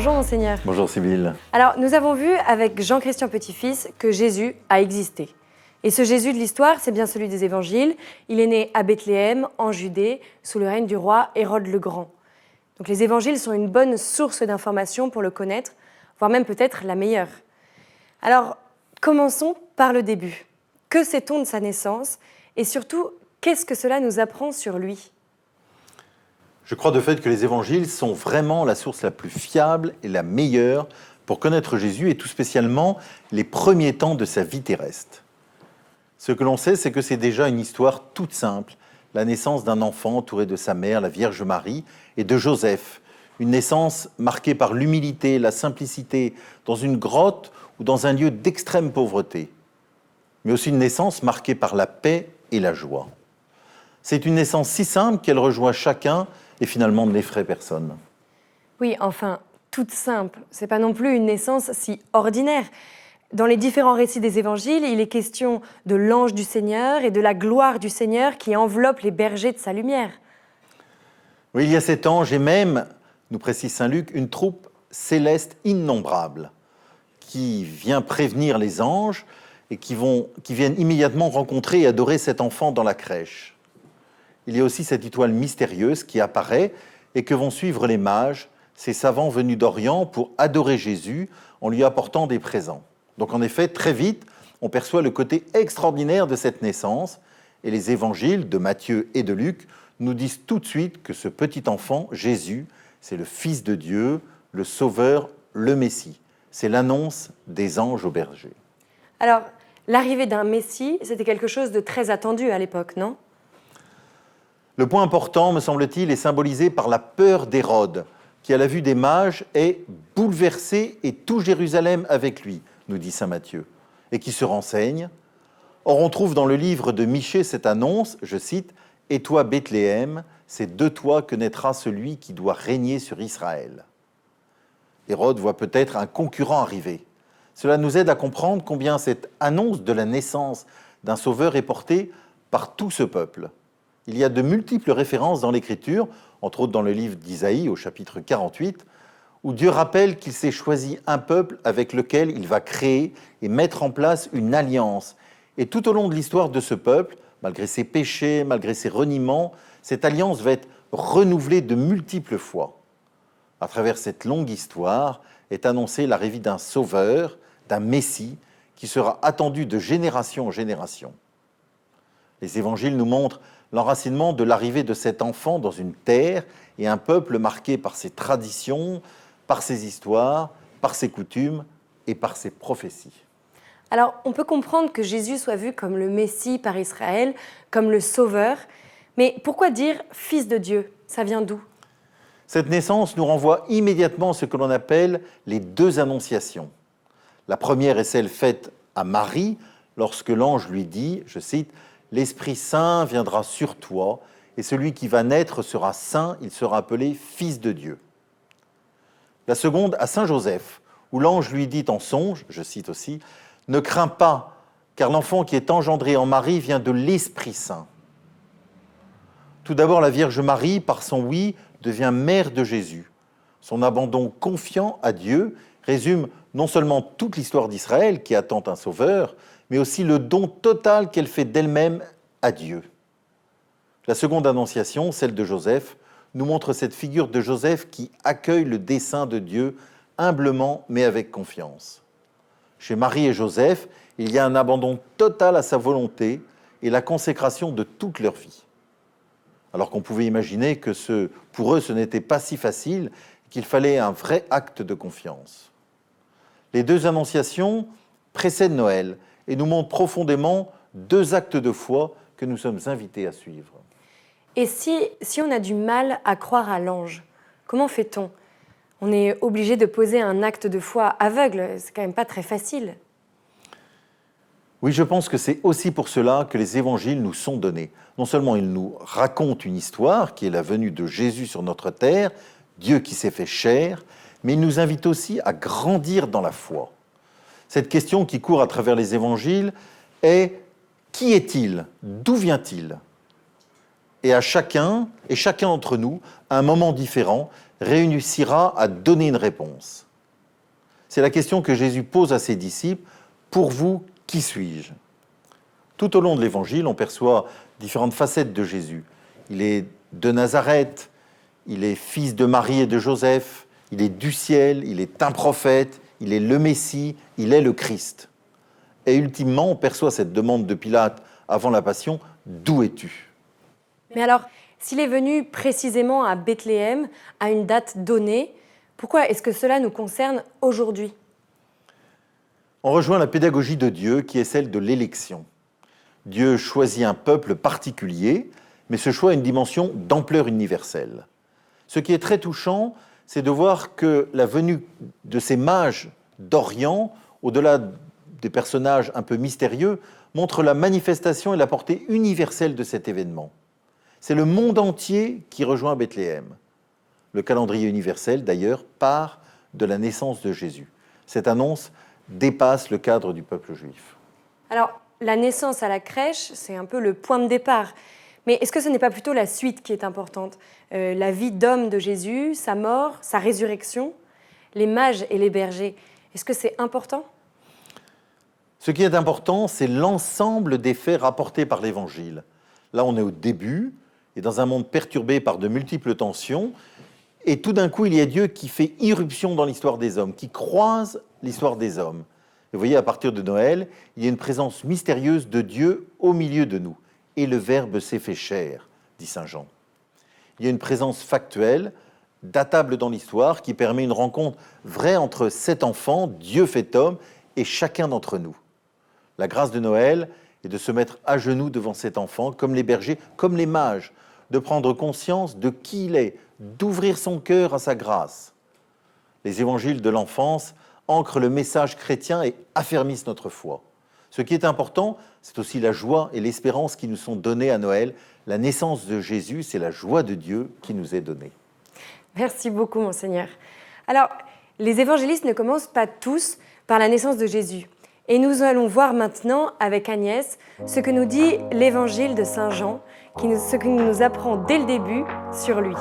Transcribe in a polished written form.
Bonjour monseigneur. Bonjour Sybille. Alors nous avons vu avec Jean-Christian Petit-Fils que Jésus a existé. Et ce Jésus de l'histoire, c'est bien celui des évangiles. Il est né à Bethléem, en Judée, sous le règne du roi Hérode le Grand. Donc les évangiles sont une bonne source d'informations pour le connaître, voire même peut-être la meilleure. Alors commençons par le début. Que sait-on de sa naissance? Et surtout, qu'est-ce que cela nous apprend sur lui? Je crois de fait que les évangiles sont vraiment la source la plus fiable et la meilleure pour connaître Jésus et tout spécialement les premiers temps de sa vie terrestre. Ce que l'on sait, c'est que c'est déjà une histoire toute simple, la naissance d'un enfant entouré de sa mère, la Vierge Marie, et de Joseph. Une naissance marquée par l'humilité, la simplicité, dans une grotte ou dans un lieu d'extrême pauvreté. Mais aussi une naissance marquée par la paix et la joie. C'est une naissance si simple qu'elle rejoint chacun et finalement n'effraie personne. Oui, enfin, toute simple. C'est pas non plus une naissance si ordinaire. Dans les différents récits des évangiles, il est question de l'ange du Seigneur et de la gloire du Seigneur qui enveloppe les bergers de sa lumière. Oui, il y a cet ange et même, nous précise saint Luc, une troupe céleste innombrable qui vient prévenir les anges et qui viennent immédiatement rencontrer et adorer cet enfant dans la crèche. Il y a aussi cette étoile mystérieuse qui apparaît et que vont suivre les mages, ces savants venus d'Orient pour adorer Jésus en lui apportant des présents. Donc en effet, très vite, on perçoit le côté extraordinaire de cette naissance et les évangiles de Matthieu et de Luc nous disent tout de suite que ce petit enfant, Jésus, c'est le Fils de Dieu, le Sauveur, le Messie. C'est l'annonce des anges aux bergers. Alors, l'arrivée d'un Messie, c'était quelque chose de très attendu à l'époque, non ? Le point important, me semble-t-il, est symbolisé par la peur d'Hérode, qui, à la vue des mages, est bouleversé et tout Jérusalem avec lui, nous dit saint Matthieu, et qui se renseigne. Or, on trouve dans le livre de Michée cette annonce, je cite, « Et toi, Bethléem, c'est de toi que naîtra celui qui doit régner sur Israël. » Hérode voit peut-être un concurrent arriver. Cela nous aide à comprendre combien cette annonce de la naissance d'un sauveur est portée par tout ce peuple. Il y a de multiples références dans l'Écriture, entre autres dans le livre d'Isaïe au chapitre 48, où Dieu rappelle qu'il s'est choisi un peuple avec lequel il va créer et mettre en place une alliance. Et tout au long de l'histoire de ce peuple, malgré ses péchés, malgré ses reniements, cette alliance va être renouvelée de multiples fois. À travers cette longue histoire est annoncée l'arrivée d'un sauveur, d'un Messie, qui sera attendu de génération en génération. Les évangiles nous montrent l'enracinement de l'arrivée de cet enfant dans une terre et un peuple marqué par ses traditions, par ses histoires, par ses coutumes et par ses prophéties. Alors, on peut comprendre que Jésus soit vu comme le Messie par Israël, comme le Sauveur. Mais pourquoi dire « Fils de Dieu » ? Ça vient d'où ? Cette naissance nous renvoie immédiatement à ce que l'on appelle les deux annonciations. La première est celle faite à Marie, lorsque l'ange lui dit, je cite, « L'Esprit Saint viendra sur toi, et celui qui va naître sera saint, il sera appelé Fils de Dieu. » La seconde à Saint Joseph, où l'ange lui dit en songe, je cite aussi, « Ne crains pas, car l'enfant qui est engendré en Marie vient de l'Esprit Saint. » Tout d'abord, la Vierge Marie, par son oui, devient mère de Jésus. Son abandon confiant à Dieu résume non seulement toute l'histoire d'Israël qui attend un sauveur, mais aussi le don total qu'elle fait d'elle-même à Dieu. La seconde annonciation, celle de Joseph, nous montre cette figure de Joseph qui accueille le dessein de Dieu humblement mais avec confiance. Chez Marie et Joseph, il y a un abandon total à sa volonté et la consécration de toute leur vie. Alors qu'on pouvait imaginer que pour eux, ce n'était pas si facile, qu'il fallait un vrai acte de confiance. Les deux annonciations précèdent Noël et nous montrent profondément deux actes de foi que nous sommes invités à suivre. Et si on a du mal à croire à l'ange, comment fait-on ? On est obligé de poser un acte de foi aveugle, c'est quand même pas très facile. Oui, je pense que c'est aussi pour cela que les évangiles nous sont donnés. Non seulement ils nous racontent une histoire qui est la venue de Jésus sur notre terre, Dieu qui s'est fait chair, mais ils nous invitent aussi à grandir dans la foi. Cette question qui court à travers les évangiles est « Qui est-il ? D'où vient-il ?» Et chacun d'entre nous, à un moment différent, réussira à donner une réponse. C'est la question que Jésus pose à ses disciples. Pour vous, qui suis-je ? Tout au long de l'Évangile, on perçoit différentes facettes de Jésus. Il est de Nazareth, il est fils de Marie et de Joseph, il est du ciel, il est un prophète, il est le Messie, il est le Christ. Et ultimement, on perçoit cette demande de Pilate avant la Passion, « D'où es-tu » ? Mais alors, s'il est venu précisément à Bethléem, à une date donnée, pourquoi est-ce que cela nous concerne aujourd'hui ? On rejoint la pédagogie de Dieu qui est celle de l'élection. Dieu choisit un peuple particulier, mais ce choix a une dimension d'ampleur universelle. Ce qui est très touchant, c'est de voir que la venue de ces mages d'Orient, au-delà des personnages un peu mystérieux, montre la manifestation et la portée universelle de cet événement. C'est le monde entier qui rejoint Bethléem. Le calendrier universel, d'ailleurs, part de la naissance de Jésus. Cette annonce dépasse le cadre du peuple juif. Alors, la naissance à la crèche, c'est un peu le point de départ. Mais est-ce que ce n'est pas plutôt la suite qui est importante ? La vie d'homme de Jésus, sa mort, sa résurrection, les mages et les bergers. Est-ce que c'est important ? Ce qui est important, c'est l'ensemble des faits rapportés par l'Évangile. Là, on est au début, et dans un monde perturbé par de multiples tensions, et tout d'un coup, il y a Dieu qui fait irruption dans l'histoire des hommes, qui croise l'histoire des hommes. Et vous voyez, à partir de Noël, il y a une présence mystérieuse de Dieu au milieu de nous. Et le Verbe s'est fait chair, dit saint Jean. Il y a une présence factuelle, datable dans l'histoire, qui permet une rencontre vraie entre cet enfant, Dieu fait homme, et chacun d'entre nous. La grâce de Noël est de se mettre à genoux devant cet enfant, comme les bergers, comme les mages, de prendre conscience de qui il est, d'ouvrir son cœur à sa grâce. Les évangiles de l'enfance ancrent le message chrétien et affermissent notre foi. Ce qui est important, c'est aussi la joie et l'espérance qui nous sont données à Noël. La naissance de Jésus, c'est la joie de Dieu qui nous est donnée. Merci beaucoup, Monseigneur. Alors, les évangélistes ne commencent pas tous par la naissance de Jésus. Et nous allons voir maintenant, avec Agnès, ce que nous dit l'évangile de saint Jean, ce qui nous apprend dès le début sur lui.